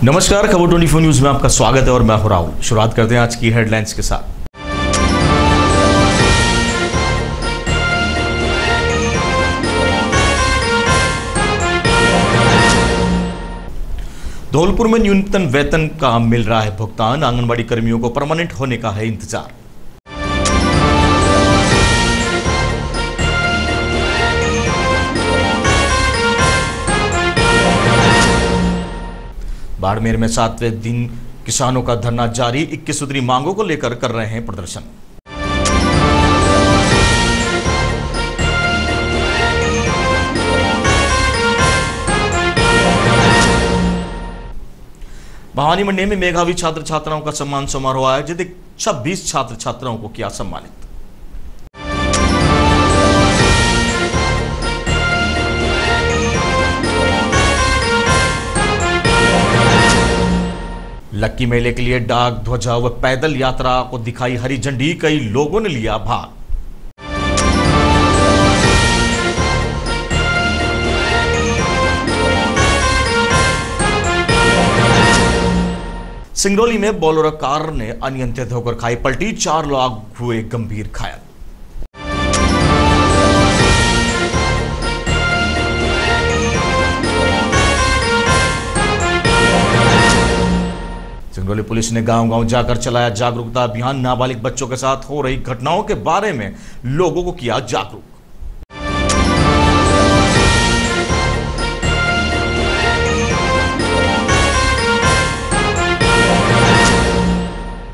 नमस्कार, खबर 24 न्यूज में आपका स्वागत है और मैं हूं राहुल। शुरुआत करते हैं आज की हेडलाइंस के साथ। धौलपुर में न्यूनतम वेतन का मिल रहा है भुगतान, आंगनबाड़ी कर्मियों को परमानेंट होने का है इंतजार। बाड़मेर में 7वें दिन किसानों का धरना जारी, 21 सूत्री मांगों को लेकर कर रहे हैं प्रदर्शन। भवानी मंडी में मेधावी छात्र छात्राओं का सम्मान समारोह आयोजित, 26 छात्र छात्राओं को किया सम्मानित। लक्की मेले के लिए डाक ध्वजा व पैदल यात्रा को दिखाई हरी झंडी, कई लोगों ने लिया भाग। सिंगरौली में बोलेरो कार ने अनियंत्रित होकर खाई पलटी, 4 लोग हुए गंभीर घायल। सिंगरौली पुलिस ने गांव-गांव जाकर चलाया जागरूकता अभियान, नाबालिग बच्चों के साथ हो रही घटनाओं के बारे में लोगों को किया जागरूक।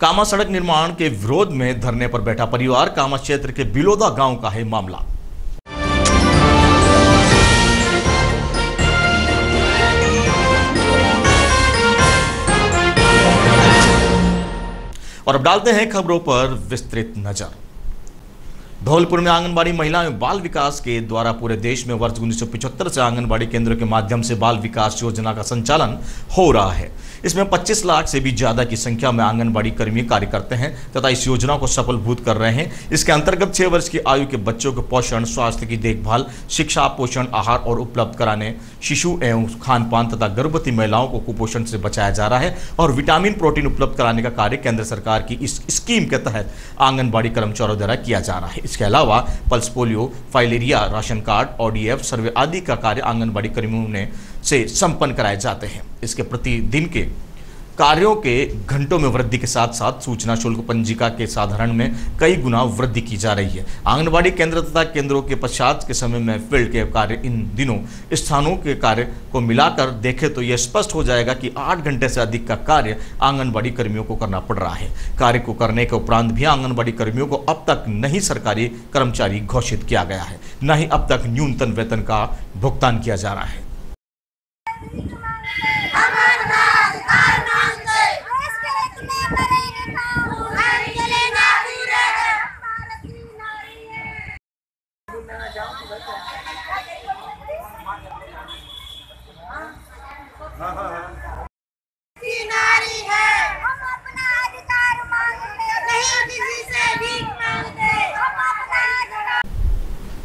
कामा सड़क निर्माण के विरोध में धरने पर बैठा परिवार, कामा क्षेत्र के बिलोदा गांव का है मामला। और अब डालते हैं खबरों पर विस्तृत नजर। धौलपुर में आंगनबाड़ी महिला एवं बाल विकास के द्वारा पूरे देश में वर्ष 1975 से आंगनबाड़ी केंद्रों के माध्यम से बाल विकास योजना का संचालन हो रहा है। इसमें 25 लाख से भी ज्यादा की संख्या में आंगनबाड़ी कर्मी कार्य करते हैं तथा इस योजना को सफलभूत कर रहे हैं। इसके अंतर्गत 6 वर्ष की आयु के बच्चों को पोषण, स्वास्थ्य की देखभाल, शिक्षा, पोषण आहार और उपलब्ध कराने, शिशु एवं खान पान तथा गर्भवती महिलाओं को कुपोषण से बचाया जा रहा है और विटामिन प्रोटीन उपलब्ध कराने का कार्य केंद्र सरकार की इस स्कीम के तहत आंगनबाड़ी कर्मचारियों द्वारा किया जा रहा है। इसके अलावा pulse polio, filaria, ration card, ODF सर्वे आदि का कार्य आंगनबाड़ी कर्मियों से संपन्न कराए जाते हैं। इसके प्रतिदिन के कार्यों के घंटों में वृद्धि के साथ साथ सूचना शुल्क पंजिका के साधारण में कई गुना वृद्धि की जा रही है। आंगनबाड़ी केंद्र तथा केंद्रों के पश्चात के समय में फील्ड के कार्य इन दिनों स्थानों के कार्य को मिलाकर देखें तो यह स्पष्ट हो जाएगा कि 8 घंटे से अधिक का कार्य आंगनबाड़ी कर्मियों को करना पड़ रहा है। कार्य को करने के उपरांत भी आंगनबाड़ी कर्मियों को अब तक नहीं सरकारी कर्मचारी घोषित किया गया है, न ही अब तक न्यूनतम वेतन का भुगतान किया जा रहा है।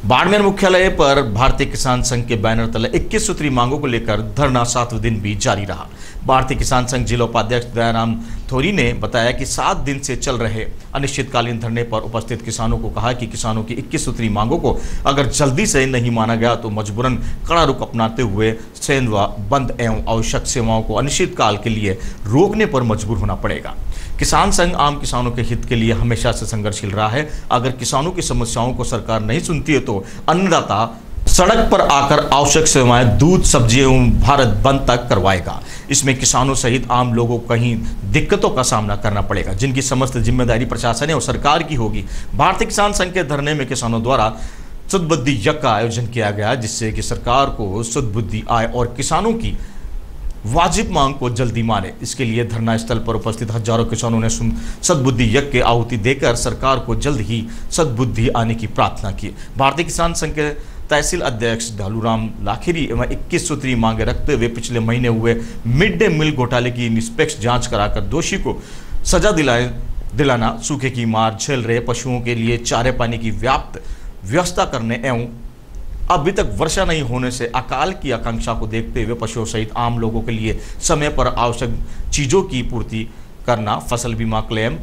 बाड़मेर मुख्यालय पर भारतीय किसान संघ के बैनर तले 21 सूत्री मांगों को लेकर धरना 7वें दिन भी जारी रहा। भारतीय किसान संघ जिला उपाध्यक्ष दयाराम थोरी ने बताया कि 7 दिन से चल रहे अनिश्चितकालीन धरने पर उपस्थित किसानों को कहा कि किसानों की 21 सूत्री मांगों को अगर जल्दी से नहीं माना गया तो मजबूरन कड़ा रुख अपनाते हुए सेवा बंद एवं आवश्यक सेवाओं को अनिश्चितकाल के लिए रोकने पर मजबूर होना पड़ेगा। किसान संघ आम किसानों के हित के लिए हमेशा से संघर्षशील रहा है। अगर किसानों की समस्याओं को सरकार नहीं सुनती है तो अन्नदाता सड़क पर आकर आवश्यक सेवाएं, दूध, सब्जी एवं भारत बंद तक करवाएगा। इसमें किसानों सहित आम लोगों को कहीं दिक्कतों का सामना करना पड़ेगा, जिनकी समस्त जिम्मेदारी प्रशासन और सरकार की होगी। भारतीय किसान संघ के धरने में किसानों द्वारा सद्बुद्धि यज्ञ का आयोजन किया गया, जिससे कि सरकार को सद्बुद्धि आए और किसानों की वाजिब मांग को जल्दी माने। इसके लिए धरना स्थल पर उपस्थित हजारों किसानों ने सद्बुद्धि यज्ञ की आहुति देकर सरकार को जल्द ही सद्बुद्धि आने की प्रार्थना की। भारतीय किसान संघ के तहसील अध्यक्ष ढालूराम लाखेरी एवं 21 सूत्री मांगे रखते हुए पिछले महीने हुए मिड डे मील घोटाले की निष्पक्ष जांच कराकर दोषी को सजा दिलाना, सूखे की मार झेल रहे पशुओं के लिए चारे पानी की व्याप्त व्यवस्था करने एवं अभी तक वर्षा नहीं होने से अकाल की आकांक्षा को देखते हुए पशुओं सहित आम लोगों के लिए समय पर आवश्यक चीज़ों की पूर्ति करना, फसल बीमा क्लेम,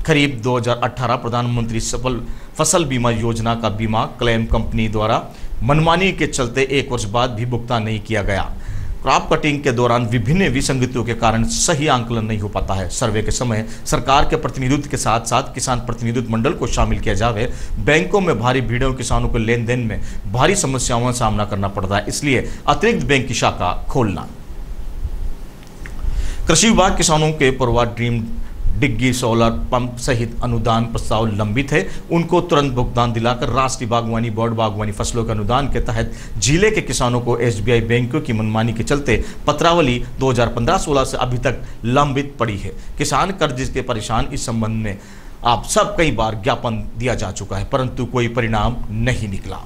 खरीफ 2018 प्रधानमंत्री सफल फसल बीमा योजना का बीमा क्लेम कंपनी द्वारा मनमानी के चलते 1 वर्ष बाद भी भुगतान नहीं किया गया। क्रॉप कटिंग के दौरान विभिन्न विसंगतियों के कारण सही आंकलन नहीं हो पाता है। सर्वे के समय सरकार के प्रतिनिधित्व के साथ साथ किसान प्रतिनिधित्व मंडल को शामिल किया जावे। बैंकों में भारी भीड़ों किसानों को लेन देन में भारी समस्याओं का सामना करना पड़ता है, इसलिए अतिरिक्त बैंक की शाखा खोलना। कृषि विभाग किसानों के पूर्वा ड्रीम डिग्गी सोलर पंप सहित अनुदान प्रस्ताव लंबित है, उनको तुरंत भुगतान दिलाकर राष्ट्रीय बागवानी बोर्ड बागवानी फसलों के अनुदान के तहत जिले के किसानों को एसबीआई बैंकों की मनमानी के चलते पत्रावली 2015-16 से अभी तक लंबित पड़ी है। किसान कर्ज के परेशान इस संबंध में आप सब कई बार ज्ञापन दिया जा चुका है, परंतु कोई परिणाम नहीं निकला।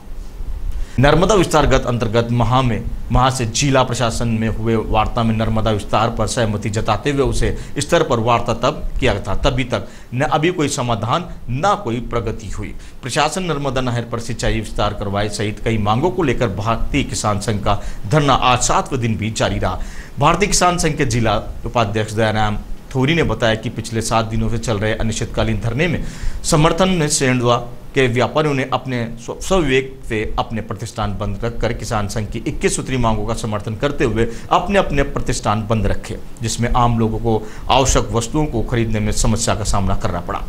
नर्मदा विस्तारगत अंतर्गत महा से जिला प्रशासन में हुए वार्ता में नर्मदा विस्तार पर सहमति जताते हुए उसे स्तर पर वार्ता तब किया था, तभी तक न अभी कोई समाधान न कोई प्रगति हुई। प्रशासन नर्मदा नहर पर सिंचाई विस्तार करवाए सहित कई मांगों को लेकर भारतीय किसान संघ का धरना आज 7वें दिन भी जारी रहा। भारतीय किसान संघ के जिला उपाध्यक्ष दयाराम थोरी ने बताया कि पिछले 7 दिनों से चल रहे अनिश्चितकालीन धरने में समर्थन में सेंधवा के व्यापारियों ने अपने स्वविवेक से अपने प्रतिष्ठान बंद रखकर किसान संघ की 21 सूत्री मांगों का समर्थन करते हुए अपने अपने प्रतिष्ठान बंद रखे, जिसमें आम लोगों को आवश्यक वस्तुओं को खरीदने में समस्या का सामना करना पड़ा।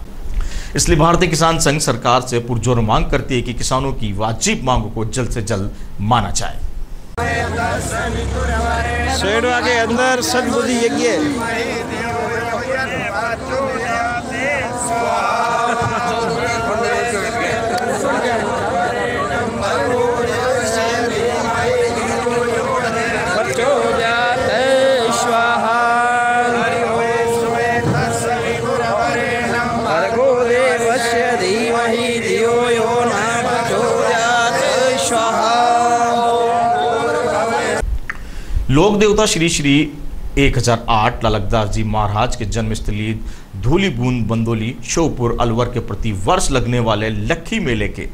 इसलिए भारतीय किसान संघ सरकार से पुरजोर मांग करती है कि किसानों की वाजिब मांगों को जल्द से जल्द माना जाए। सेडवा के अंदर सद्बुद्धि यज्ञ लोक देवता श्री श्री 1008 लालकदास जी महाराज के जन्मस्थली धूलीबूंद बंदोली श्योपुर अलवर के प्रति वर्ष लगने वाले लक्खी मेले के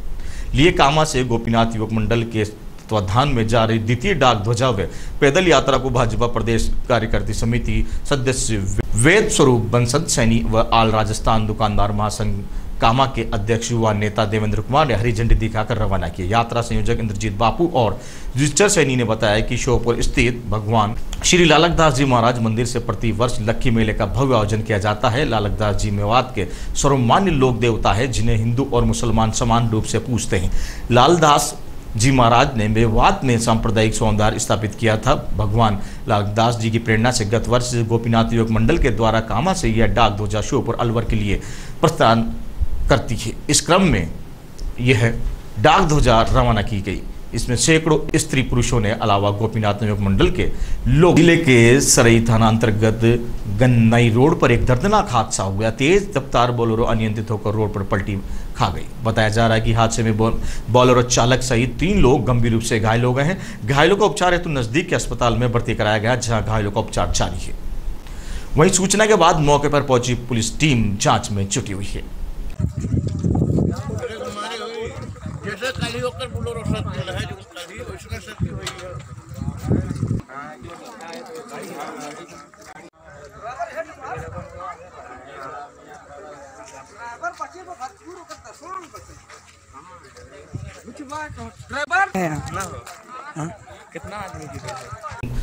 लिए कामा से गोपीनाथ युवक मंडल के तत्वाधान में जारी द्वितीय डाक ध्वजा व पैदल यात्रा को भाजपा प्रदेश कार्यकारिणी समिति सदस्य वेद स्वरूप बंसद सैनी व आल राजस्थान दुकानदार महासंघ कामा के अध्यक्ष युवा नेता देवेंद्र कुमार ने हरी झंडी दिखाकर रवाना किया। यात्रा संयोजक इंद्रजीत बापू और रजिस्टर सैनी ने बताया कि श्योपुर स्थित भगवान श्री लालकदास जी महाराज मंदिर से प्रति वर्ष लक्खी मेले का भव्य आयोजन किया जाता है। लालकदास जी मेवात के सर्वमान्य लोक देवता है, जिन्हें हिंदू और मुसलमान समान रूप से पूजते हैं। लालदास जी महाराज ने मेवात में सांप्रदायिक सौंदर्य स्थापित किया था। भगवान लालदास जी की प्रेरणा से गत वर्ष गोपीनाथ युवक मंडल के द्वारा कामा से यह डाक ध्वजा श्योपुर अलवर के लिए प्रस्थान करती है। इस क्रम में यह डाक ध्वजा रवाना की गई। इसमें सैकड़ों स्त्री पुरुषों ने अलावा गोपीनाथ युवक मंडल के लोग। जिले के सरई थाना अंतर्गत गन्नई रोड पर एक दर्दनाक हादसा हो गया। तेज रफ्तार बोलेरो अनियंत्रित होकर रोड पर पलटी खा गई। बताया जा रहा है कि हादसे में बोलेरो चालक सहित 3 लोग गंभीर रूप से घायल हो गए हैं। घायलों का उपचार हेतु नजदीक के अस्पताल में भर्ती कराया गया, जहां घायलों का उपचार जारी है। वहीं सूचना के बाद मौके पर पहुंची पुलिस टीम जांच में जुटी हुई है।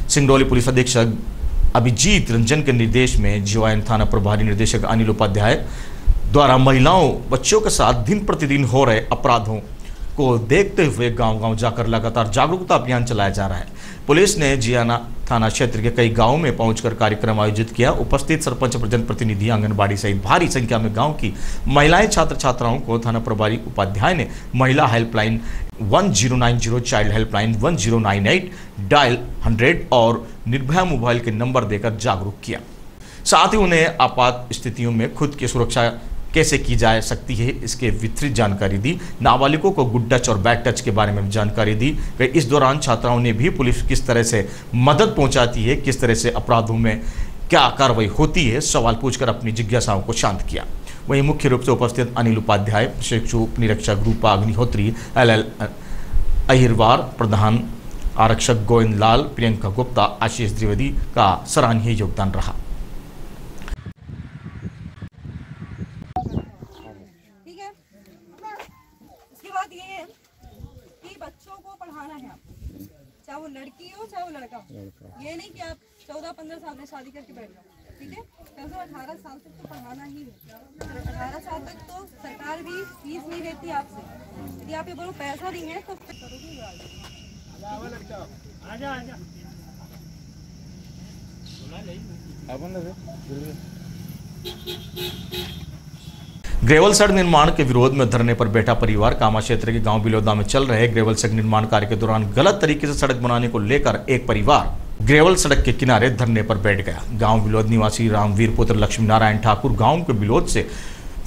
सिंगरौली पुलिस अधीक्षक अभिजीत रंजन के निर्देश में जीवायन थाना प्रभारी निदेशक अनिल उपाध्याय द्वारा महिलाओं बच्चों के साथ दिन प्रतिदिन हो रहे अपराधों को देखते हुए गांव-गांव जाकर लगातार जागरूकता अभियान चलाया जा रहा है। पुलिस ने जियाना थाना क्षेत्र के कई गांवों में पहुंचकर कार्यक्रम आयोजित किया। उपस्थित सरपंच जनप्रतिनिधि आंगनबाड़ी सहित भारी संख्या में गांव की महिलाएं छात्र छात्राओं को थाना प्रभारी उपाध्याय ने महिला हेल्पलाइन 1090, चाइल्ड हेल्पलाइन 1098, डायल 100 और निर्भया मोबाइल के नंबर देकर जागरूक किया। साथ ही उन्हें आपात स्थितियों में खुद की सुरक्षा कैसे की जा सकती है, इसके विस्तृत जानकारी दी। नाबालिगों को गुड टच और बैड टच के बारे में जानकारी दी गई। इस दौरान छात्राओं ने भी पुलिस किस तरह से मदद पहुंचाती है, किस तरह से अपराधों में क्या कार्रवाई होती है, सवाल पूछकर अपनी जिज्ञासाओं को शांत किया। वहीं मुख्य रूप से उपस्थित अनिल उपाध्याय, प्रशिक्षु उप निरीक्षक रूपा अग्निहोत्री, अहिरवार प्रधान आरक्षक गोविंद लाल, प्रियंका गुप्ता, आशीष द्विवेदी का सराहनीय योगदान रहा। ठीक है, इसके बाद ये है कि बच्चों को पढ़ाना है आपको, चाहे वो लड़की हो चाहे वो लड़का हो। ये नहीं कि आप 14-15 साल में शादी करके बैठ जाओ, ठीक है। कम से कम 18 साल तक तो पढ़ाना ही है। 18 साल तक तो सरकार भी फीस नहीं लेती आपसे। यदि आप ये बोलो पैसा नहीं है तो ग्रेवल सड़क निर्माण के विरोध में धरने पर बैठा परिवार कामा क्षेत्र के गांव बिलोदा में चल रहे ग्रेवल सड़क निर्माण कार्य के दौरान गलत तरीके से सड़क बनाने को लेकर एक परिवार ग्रेवल सड़क के किनारे धरने पर बैठ गया। गांव बिलोद निवासी रामवीर पुत्र लक्ष्मी नारायण ठाकुर गांव के बिलोद से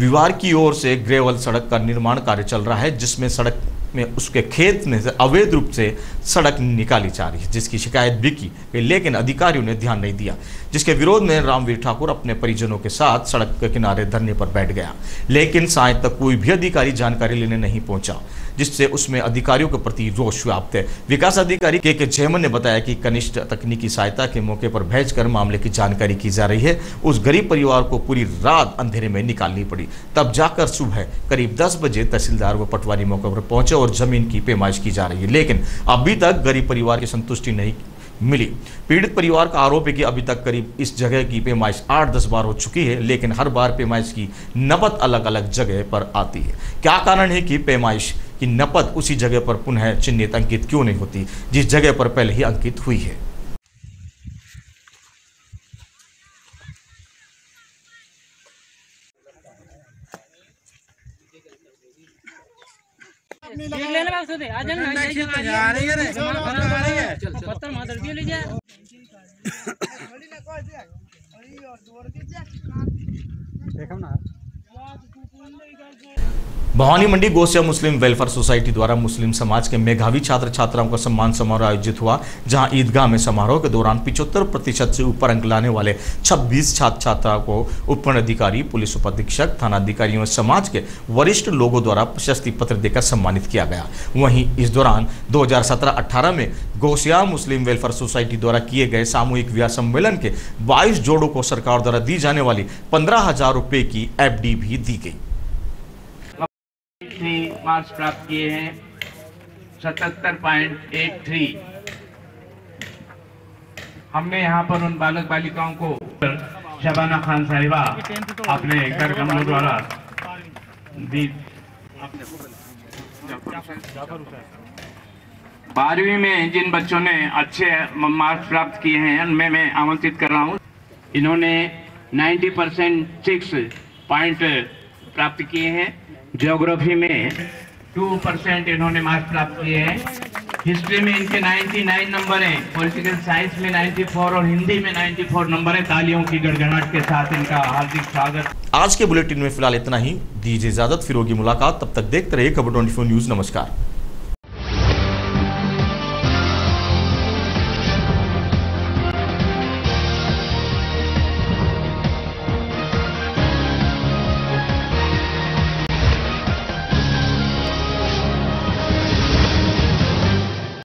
विवार की ओर से ग्रेवल सड़क का निर्माण कार्य चल रहा है, जिसमें सड़क में उसके खेत में से अवैध रूप से सड़क निकाली जा रही है, जिसकी शिकायत भी की, लेकिन अधिकारियों ने ध्यान नहीं दिया, जिसके विरोध में रामवीर ठाकुर अपने परिजनों के साथ सड़क के किनारे धरने पर बैठ गया। लेकिन साय तक कोई भी अधिकारी जानकारी लेने नहीं पहुंचा, जिससे उसमें अधिकारियों के प्रति रोष व्याप्त है। विकास अधिकारी के जयमन ने बताया कि कनिष्ठ तकनीकी सहायता के मौके पर भेजकर मामले की जानकारी की जा रही है। उस गरीब परिवार को पूरी रात अंधेरे में निकालनी पड़ी, तब जाकर सुबह करीब 10 बजे तहसीलदार व पटवारी मौके पर पहुंचे और जमीन की पैमाइश की जा रही है, लेकिन अभी तक गरीब परिवार की संतुष्टि नहीं मिली। पीड़ित परिवार का आरोप है कि अभी तक करीब इस जगह की पैमाइश 8-10 बार हो चुकी है, लेकिन हर बार पैमाइश की नपत अलग अलग जगह पर आती है। क्या कारण है कि पैमाइश की नपत उसी जगह पर पुनः चिन्हित अंकित क्यों नहीं होती, जिस जगह पर पहले ही अंकित हुई है? भवानी मंडी गोसिया मुस्लिम वेलफेयर सोसाइटी द्वारा मुस्लिम समाज के मेधावी छात्र छात्राओं का सम्मान समारोह आयोजित हुआ, जहां ईदगाह में समारोह के दौरान 75% से ऊपर अंक लाने वाले 26 छात्र छात्राओं को उपखंडाधिकारी, पुलिस उपाधीक्षक, थानाधिकारी एवं समाज के वरिष्ठ लोगों द्वारा प्रशस्ति पत्र देकर सम्मानित किया गया। वहीं इस दौरान 2017-18 में गोसिया मुस्लिम वेलफेयर सोसाइटी द्वारा किए गए सामूहिक विवाह सम्मेलन के 22 जोड़ों को सरकार द्वारा दी जाने वाली 15,000 रुपए की FD भी दी गई। मार्क्स प्राप्त किए हैं 77.83। हमने यहाँ पर उन बालक बालिकाओं को शबाना खान साहिबा अपने घर कमलों द्वारा दी। 12वीं में जिन बच्चों ने अच्छे मार्क्स प्राप्त किए हैं उनमें मैं आमंत्रित कर रहा हूँ। इन्होंने 90% पॉइंट प्राप्त किए हैं। ज्योग्राफी में 2% इन्होंने मार्क्स प्राप्त किए हैं। हिस्ट्री में इनके 99 नंबर हैं, पॉलिटिकल साइंस में 94 और हिंदी में 94 नंबर हैं। तालियों की गड़गड़ाहट के साथ इनका हार्दिक स्वागत। आज के बुलेटिन में फिलहाल इतना ही। दीजिए इजाजत, फिर होगी मुलाकात। तब तक देखते रहिए खबर 24 न्यूज। नमस्कार।